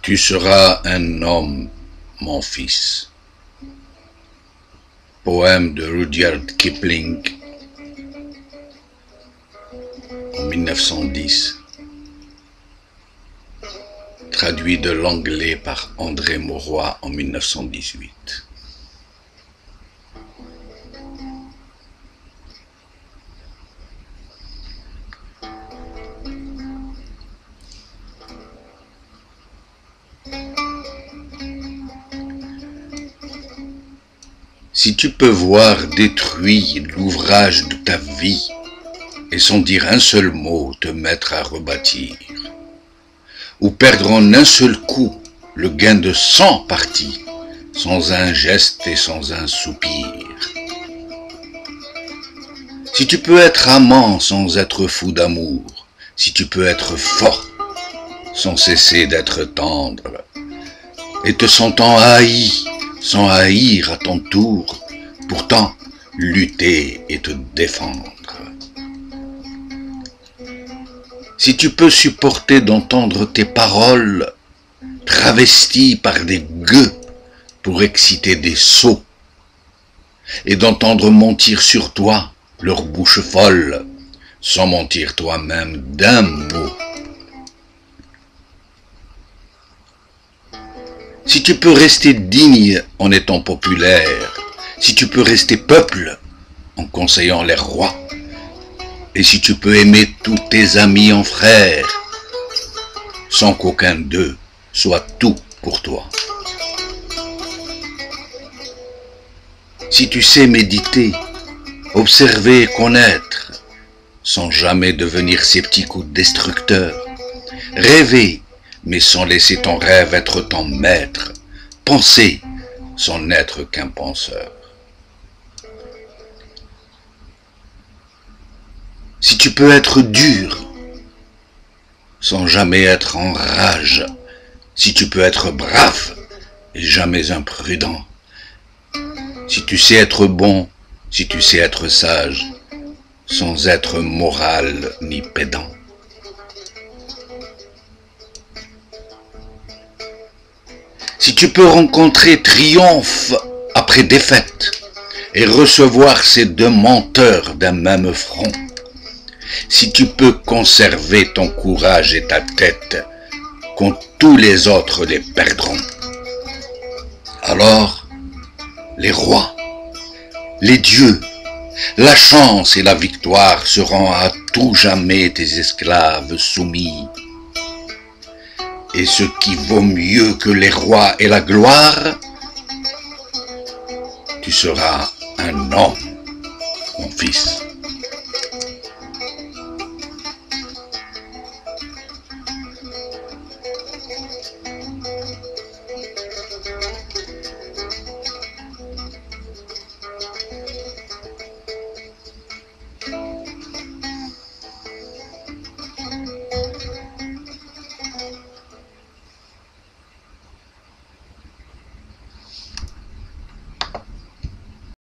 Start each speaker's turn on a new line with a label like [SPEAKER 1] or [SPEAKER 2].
[SPEAKER 1] Tu seras un homme, mon fils. Poème de Rudyard Kipling en 1910. Traduit de l'anglais par André Mauroy en 1918. Si tu peux voir détruit l'ouvrage de ta vie et sans dire un seul mot te mettre à rebâtir, ou perdre en un seul coup le gain de 100 parties, sans un geste et sans un soupir. Si tu peux être amant sans être fou d'amour, si tu peux être fort sans cesser d'être tendre, et te sentant haï sans haïr à ton tour, pourtant lutter et te défendre. Si tu peux supporter d'entendre tes paroles travesties par des gueux pour exciter des sots, et d'entendre mentir sur toi leur bouche folle, sans mentir toi-même d'un mot. Si tu peux rester digne en étant populaire, si tu peux rester peuple en conseillant les rois, et si tu peux aimer tous tes amis en frères, sans qu'aucun d'eux soit tout pour toi. Si tu sais méditer, observer, connaître, sans jamais devenir sceptique ou destructeur, rêver, mais sans laisser ton rêve être ton maître, penser sans n'être qu'un penseur. Si tu peux être dur, sans jamais être en rage, si tu peux être brave et jamais imprudent, si tu sais être bon, si tu sais être sage, sans être moral ni pédant. Si tu peux rencontrer triomphe après défaite et recevoir ces deux menteurs d'un même front, si tu peux conserver ton courage et ta tête quand tous les autres les perdront, alors les rois, les dieux, la chance et la victoire seront à tout jamais tes esclaves soumis. Et ce qui vaut mieux que les rois et la gloire, tu seras un homme, mon fils.